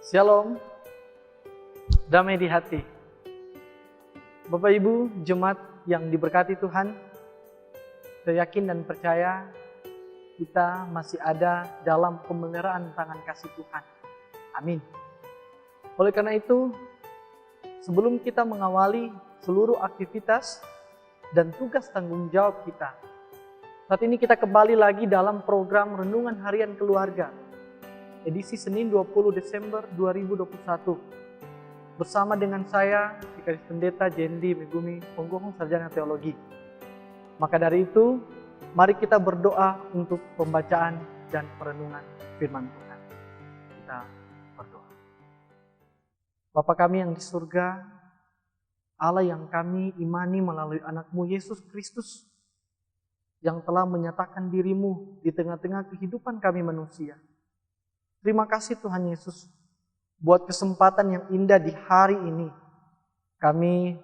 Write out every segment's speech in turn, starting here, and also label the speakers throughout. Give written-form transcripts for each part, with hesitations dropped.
Speaker 1: Shalom, damai di hati. Bapak Ibu, jemaat yang diberkati Tuhan, saya yakin dan percaya kita masih ada dalam pemeliharaan tangan kasih Tuhan. Amin. Oleh karena itu, sebelum kita mengawali seluruh aktivitas dan tugas tanggung jawab kita, saat ini kita kembali lagi dalam program Renungan Harian Keluarga, edisi Senin 20 Desember 2021. Bersama dengan saya, Vikaris Pendeta Jendi Megumi Ponggohong Sarjana Teologi. Maka dari itu, mari kita berdoa untuk pembacaan dan perenungan firman Tuhan. Kita berdoa. Bapa kami yang di surga, Allah yang kami imani melalui anak-Mu Yesus Kristus, yang telah menyatakan diri-Mu di tengah-tengah kehidupan kami manusia. Terima kasih Tuhan Yesus buat kesempatan yang indah di hari ini. Kami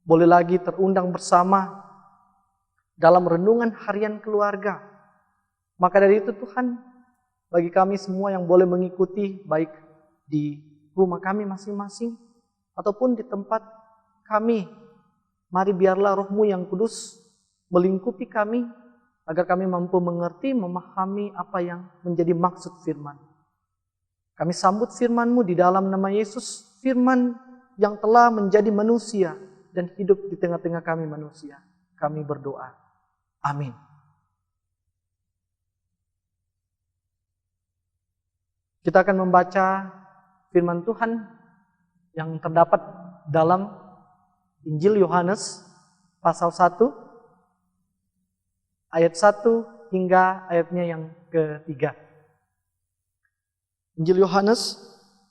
Speaker 1: boleh lagi terundang bersama dalam renungan harian keluarga. Maka dari itu Tuhan, bagi kami semua yang boleh mengikuti baik di rumah kami masing-masing ataupun di tempat kami, mari biarlah Roh-Mu yang kudus melingkupi kami agar kami mampu mengerti, memahami apa yang menjadi maksud firman. Kami sambut firman-Mu di dalam nama Yesus, firman yang telah menjadi manusia dan hidup di tengah-tengah kami manusia. Kami berdoa. Amin. Kita akan membaca firman Tuhan yang terdapat dalam Injil Yohanes pasal 1, ayat 1 hingga ayatnya yang ketiga. Injil Yohanes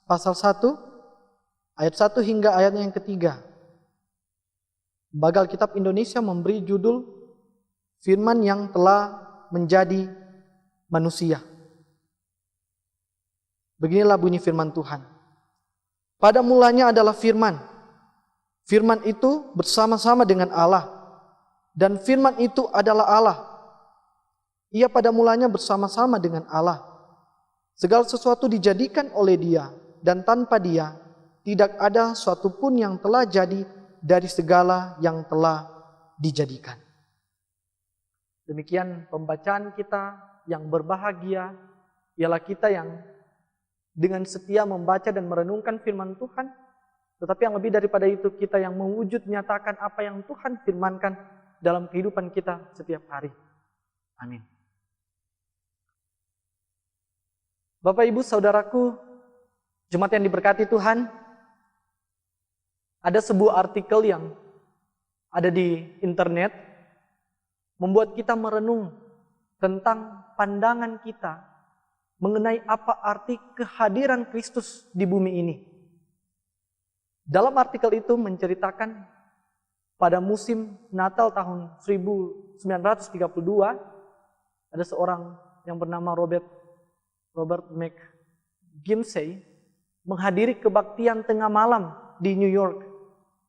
Speaker 1: pasal 1 ayat 1 hingga ayatnya yang ketiga. Bagal Kitab Indonesia memberi judul Firman yang telah menjadi manusia. Beginilah bunyi firman Tuhan. Pada mulanya adalah firman. Firman itu bersama-sama dengan Allah. Dan firman itu adalah Allah. Ia pada mulanya bersama-sama dengan Allah. Segala sesuatu dijadikan oleh Dia, dan tanpa Dia tidak ada suatu pun yang telah jadi dari segala yang telah dijadikan. Demikian pembacaan kita yang berbahagia, ialah kita yang dengan setia membaca dan merenungkan firman Tuhan, tetapi yang lebih daripada itu kita yang mewujud nyatakan apa yang Tuhan firmankan dalam kehidupan kita setiap hari. Amin. Bapak, Ibu, Saudaraku, jemaat yang diberkati Tuhan, ada sebuah artikel yang ada di internet membuat kita merenung tentang pandangan kita mengenai apa arti kehadiran Kristus di bumi ini. Dalam artikel itu menceritakan pada musim Natal tahun 1932, ada seorang yang bernama Robert McGimsey menghadiri kebaktian tengah malam di New York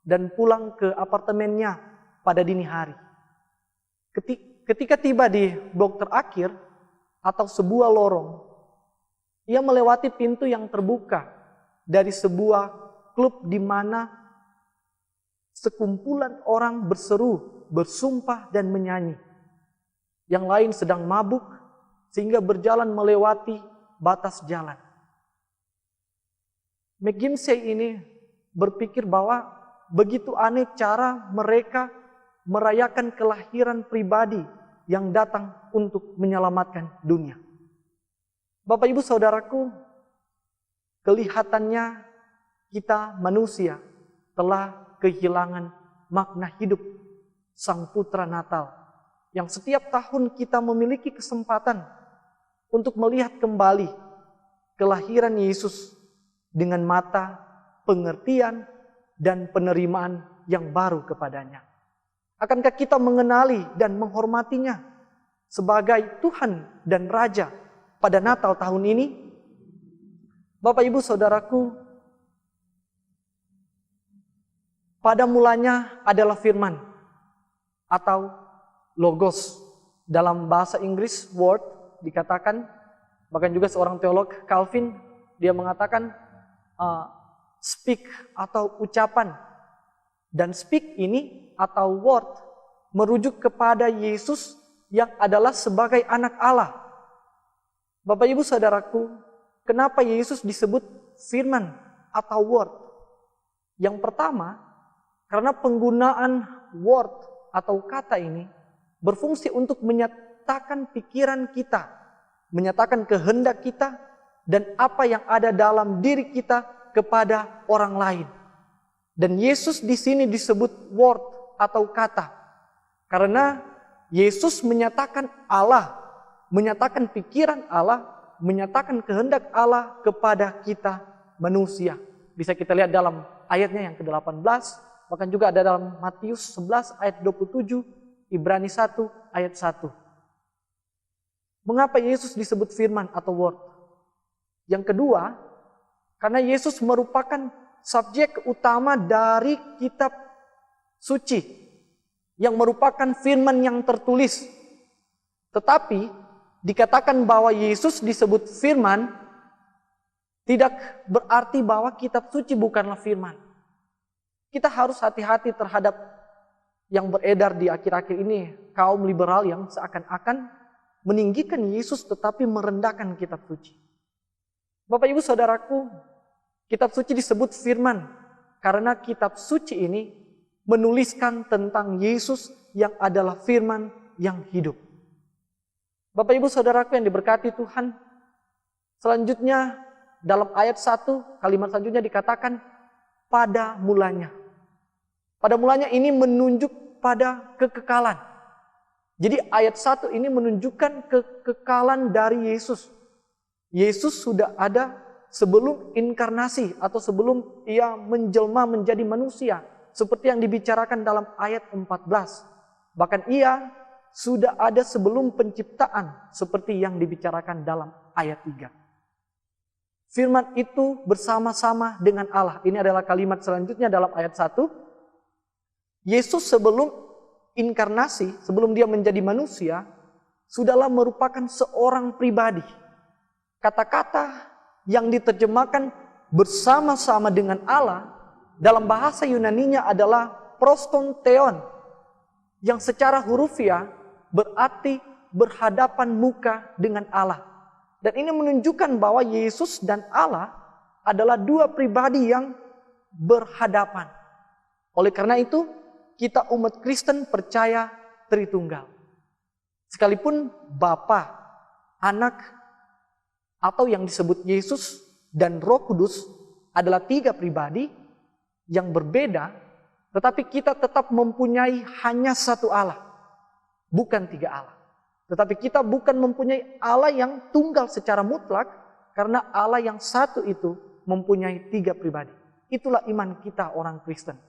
Speaker 1: dan pulang ke apartemennya pada dini hari. Ketika tiba di blok terakhir atau sebuah lorong, ia melewati pintu yang terbuka dari sebuah klub di mana sekumpulan orang berseru, bersumpah dan menyanyi. Yang lain sedang mabuk sehingga berjalan melewati batas jalan. McGimsey ini berpikir bahwa begitu aneh cara mereka merayakan kelahiran pribadi yang datang untuk menyelamatkan dunia. Bapak, Ibu, Saudaraku, kelihatannya kita manusia telah kehilangan makna hidup Sang Putra Natal yang setiap tahun kita memiliki kesempatan untuk melihat kembali kelahiran Yesus dengan mata pengertian dan penerimaan yang baru kepadanya. Akankah kita mengenali dan menghormatinya sebagai Tuhan dan Raja pada Natal tahun ini? Bapak, Ibu, Saudaraku, pada mulanya adalah firman atau logos. Dalam bahasa Inggris, word dikatakan, bahkan juga seorang teolog Calvin, dia mengatakan speak atau ucapan. Dan speak ini atau word merujuk kepada Yesus yang adalah sebagai anak Allah. Bapak Ibu Saudaraku, kenapa Yesus disebut firman atau word? Yang pertama, karena penggunaan word atau kata ini berfungsi untuk menyatakan pikiran kita, menyatakan kehendak kita, dan apa yang ada dalam diri kita kepada orang lain. Dan Yesus di sini disebut word atau kata. Karena Yesus menyatakan Allah, menyatakan pikiran Allah, menyatakan kehendak Allah kepada kita manusia. Bisa kita lihat dalam ayatnya yang ke-18, bahkan juga ada dalam Matius 11 ayat 27, Ibrani 1 ayat 1. Mengapa Yesus disebut firman atau word? Yang kedua, karena Yesus merupakan subjek utama dari kitab suci yang merupakan firman yang tertulis. Tetapi dikatakan bahwa Yesus disebut firman tidak berarti bahwa kitab suci bukanlah firman. Kita harus hati-hati terhadap yang beredar di akhir-akhir ini, kaum liberal yang seakan-akan meninggikan Yesus tetapi merendahkan kitab suci. Bapak Ibu Saudaraku, kitab suci disebut firman karena kitab suci ini menuliskan tentang Yesus yang adalah firman yang hidup. Bapak Ibu Saudaraku yang diberkati Tuhan, selanjutnya dalam ayat 1, kalimat selanjutnya dikatakan pada mulanya. Pada mulanya ini menunjuk pada kekekalan. Jadi ayat 1 ini menunjukkan kekekalan dari Yesus. Yesus sudah ada sebelum inkarnasi atau sebelum ia menjelma menjadi manusia. Seperti yang dibicarakan dalam ayat 14. Bahkan ia sudah ada sebelum penciptaan seperti yang dibicarakan dalam ayat 3. Firman itu bersama-sama dengan Allah. Ini adalah kalimat selanjutnya dalam ayat 1. Yesus sebelum inkarnasi, sebelum dia menjadi manusia, sudahlah merupakan seorang pribadi. Kata-kata yang diterjemahkan bersama-sama dengan Allah dalam bahasa Yunaninya adalah prostonteon, yang secara hurufiah berarti berhadapan muka dengan Allah. Dan ini menunjukkan bahwa Yesus dan Allah adalah dua pribadi yang berhadapan. Oleh karena itu, kita umat Kristen percaya Tritunggal. Sekalipun Bapa, Anak, atau yang disebut Yesus dan Roh Kudus adalah tiga pribadi yang berbeda, tetapi kita tetap mempunyai hanya satu Allah, bukan tiga Allah. Tetapi kita bukan mempunyai Allah yang tunggal secara mutlak, karena Allah yang satu itu mempunyai tiga pribadi. Itulah iman kita orang Kristen.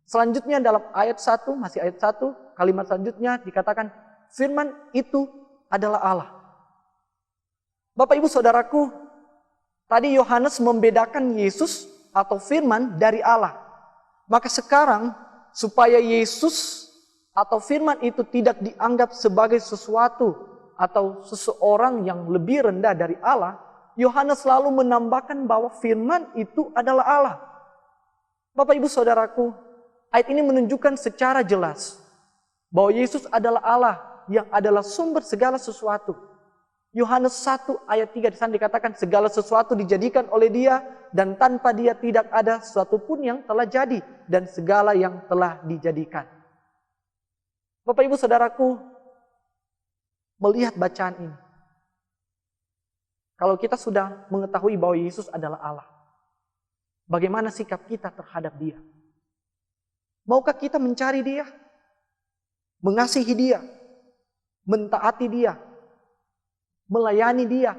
Speaker 1: Selanjutnya dalam ayat 1, masih ayat 1, kalimat selanjutnya dikatakan firman itu adalah Allah. Bapak Ibu Saudaraku, tadi Yohanes membedakan Yesus atau firman dari Allah. Maka sekarang supaya Yesus atau firman itu tidak dianggap sebagai sesuatu atau seseorang yang lebih rendah dari Allah, Yohanes selalu menambahkan bahwa firman itu adalah Allah. Bapak Ibu Saudaraku, ayat ini menunjukkan secara jelas bahwa Yesus adalah Allah yang adalah sumber segala sesuatu. Yohanes 1 ayat 3 di sana dikatakan segala sesuatu dijadikan oleh Dia dan tanpa Dia tidak ada sesuatu pun yang telah jadi dan segala yang telah dijadikan. Bapak Ibu Saudaraku, melihat bacaan ini, kalau kita sudah mengetahui bahwa Yesus adalah Allah, bagaimana sikap kita terhadap Dia? Maukah kita mencari Dia? Mengasihi Dia? Mentaati Dia? Melayani Dia,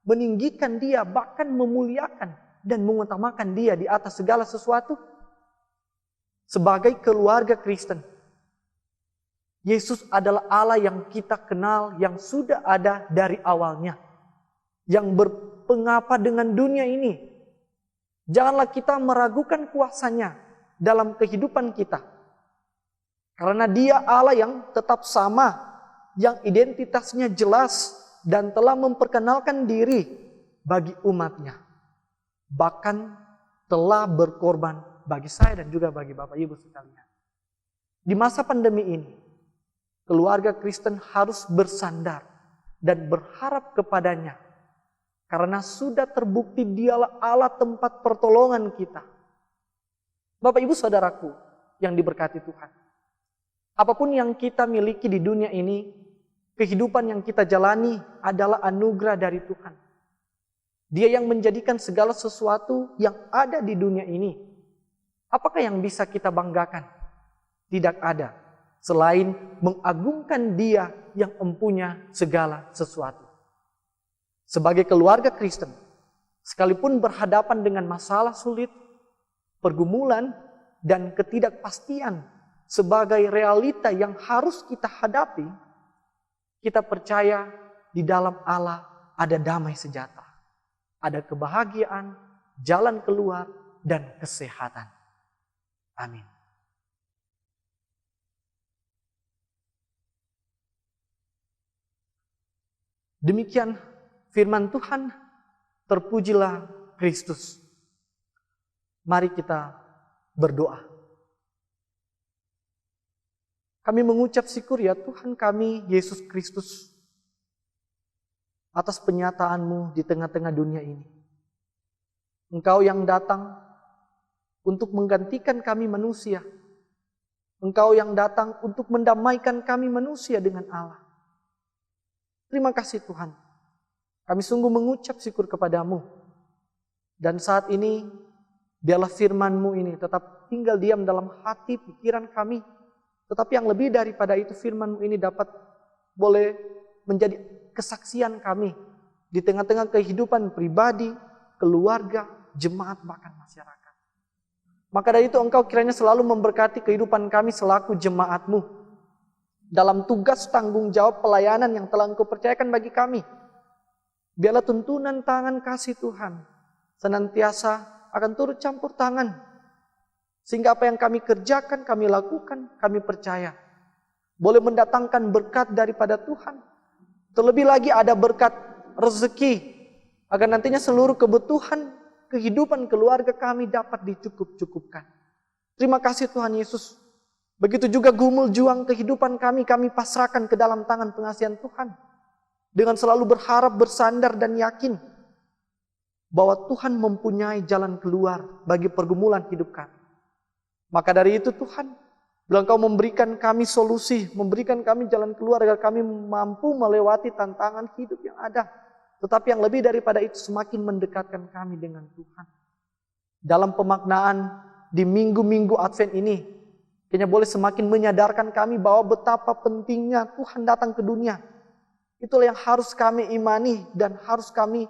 Speaker 1: meninggikan Dia, bahkan memuliakan dan mengutamakan Dia di atas segala sesuatu? Sebagai keluarga Kristen, Yesus adalah Allah yang kita kenal, yang sudah ada dari awalnya, yang berpengapa dengan dunia ini. Janganlah kita meragukan kuasanya dalam kehidupan kita, karena Dia Allah yang tetap sama, yang identitasnya jelas, dan telah memperkenalkan diri bagi umatnya. bahkan telah berkorban bagi saya dan juga bagi Bapak Ibu sekalian. Di masa pandemi ini, keluarga Kristen harus bersandar dan berharap kepadanya. Karena sudah terbukti Dialah Allah tempat pertolongan kita. Bapak Ibu saudaraku yang diberkati Tuhan. Apapun yang kita miliki di dunia ini, kehidupan yang kita jalani adalah anugerah dari Tuhan. Dia yang menjadikan segala sesuatu yang ada di dunia ini. Apakah yang bisa kita banggakan? Tidak ada. Selain mengagungkan Dia yang mempunyai segala sesuatu. Sebagai keluarga Kristen, sekalipun berhadapan dengan masalah sulit, pergumulan, dan ketidakpastian sebagai realita yang harus kita hadapi, kita percaya di dalam Allah ada damai sejahtera. Ada kebahagiaan, jalan keluar, dan kesehatan. Amin. Demikian firman Tuhan, terpujilah Kristus. Mari kita berdoa. Kami mengucap syukur ya Tuhan kami, Yesus Kristus, atas penyataanmu di tengah-tengah dunia ini. Engkau yang datang untuk menggantikan kami manusia. Engkau yang datang untuk mendamaikan kami manusia dengan Allah. Terima kasih Tuhan. Kami sungguh mengucap syukur kepadamu. Dan saat ini, biarlah firman-Mu ini tetap tinggal diam dalam hati pikiran kami. Tetapi yang lebih daripada itu, firman-Mu ini dapat boleh menjadi kesaksian kami di tengah-tengah kehidupan pribadi, keluarga, jemaat, bahkan masyarakat. Maka dari itu Engkau kiranya selalu memberkati kehidupan kami selaku jemaat-Mu dalam tugas tanggung jawab pelayanan yang telah Engkau percayakan bagi kami. Biarlah tuntunan tangan kasih Tuhan senantiasa akan turut campur tangan, sehingga apa yang kami kerjakan, kami lakukan, kami percaya boleh mendatangkan berkat daripada Tuhan. Terlebih lagi ada berkat rezeki, agar nantinya seluruh kebutuhan kehidupan keluarga kami dapat dicukup-cukupkan. Terima kasih Tuhan Yesus. Begitu juga gumul juang kehidupan kami pasrahkan ke dalam tangan pengasihan Tuhan. Dengan selalu berharap, bersandar dan yakin bahwa Tuhan mempunyai jalan keluar bagi pergumulan hidup kami. Maka dari itu Tuhan, bila Engkau memberikan kami solusi, memberikan kami jalan keluar agar kami mampu melewati tantangan hidup yang ada. Tetapi yang lebih daripada itu semakin mendekatkan kami dengan Tuhan. Dalam pemaknaan di minggu-minggu Advent ini, kayaknya boleh semakin menyadarkan kami bahwa betapa pentingnya Tuhan datang ke dunia. Itulah yang harus kami imani dan harus kami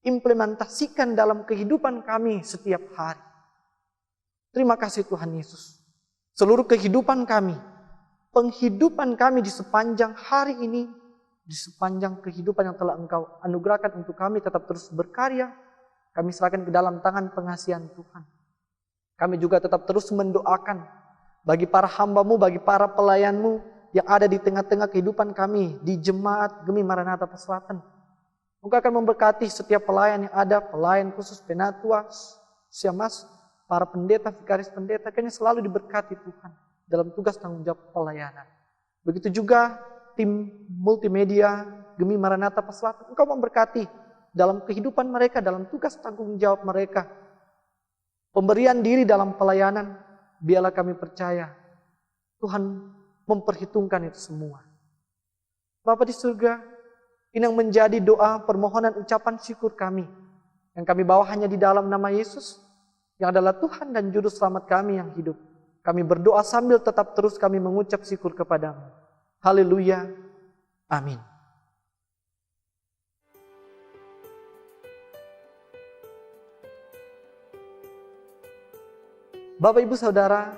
Speaker 1: implementasikan dalam kehidupan kami setiap hari. Terima kasih Tuhan Yesus. Seluruh kehidupan kami, penghidupan kami di sepanjang hari ini, di sepanjang kehidupan yang telah Engkau anugerahkan untuk kami tetap terus berkarya, kami serahkan ke dalam tangan pengasihan Tuhan. Kami juga tetap terus mendoakan bagi para hamba-Mu, bagi para pelayan-Mu yang ada di tengah-tengah kehidupan kami di Jemaat Gemi Maranatha Selatan. Engkau akan memberkati setiap pelayan yang ada, pelayan khusus Penatua, Siamas, para pendeta, vikaris pendeta, kayaknya selalu diberkati Tuhan dalam tugas tanggung jawab pelayanan. Begitu juga tim multimedia Gemi Maranatha Selatan, Engkau memberkati dalam kehidupan mereka, dalam tugas tanggung jawab mereka. Pemberian diri dalam pelayanan, biarlah kami percaya Tuhan memperhitungkan itu semua. Bapa di surga, ini yang menjadi doa, permohonan, ucapan syukur kami, yang kami bawa hanya di dalam nama Yesus, yang adalah Tuhan dan Juru Selamat kami yang hidup. Kami berdoa sambil tetap terus kami mengucap syukur kepadamu. Haleluya. Amin. Bapak Ibu Saudara,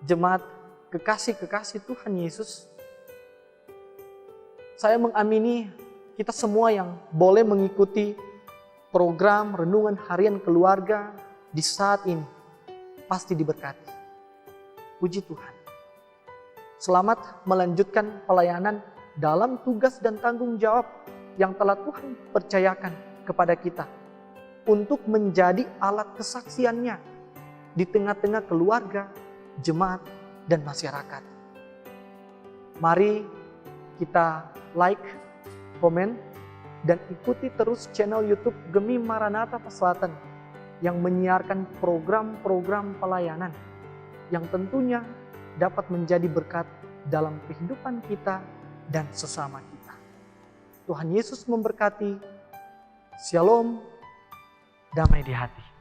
Speaker 1: jemaat kekasih-kekasih Tuhan Yesus, saya mengamini kita semua yang boleh mengikuti program Renungan Harian Keluarga di saat ini pasti diberkati. Puji Tuhan. Selamat melanjutkan pelayanan dalam tugas dan tanggung jawab yang telah Tuhan percayakan kepada kita. untuk menjadi alat kesaksiannya di tengah-tengah keluarga, jemaat, dan masyarakat. Mari kita like, komen, dan ikuti terus channel YouTube Gemi Maranatha Paselatan yang menyiarkan program-program pelayanan yang tentunya dapat menjadi berkat dalam kehidupan kita dan sesama kita. Tuhan Yesus memberkati. Shalom, damai di hati.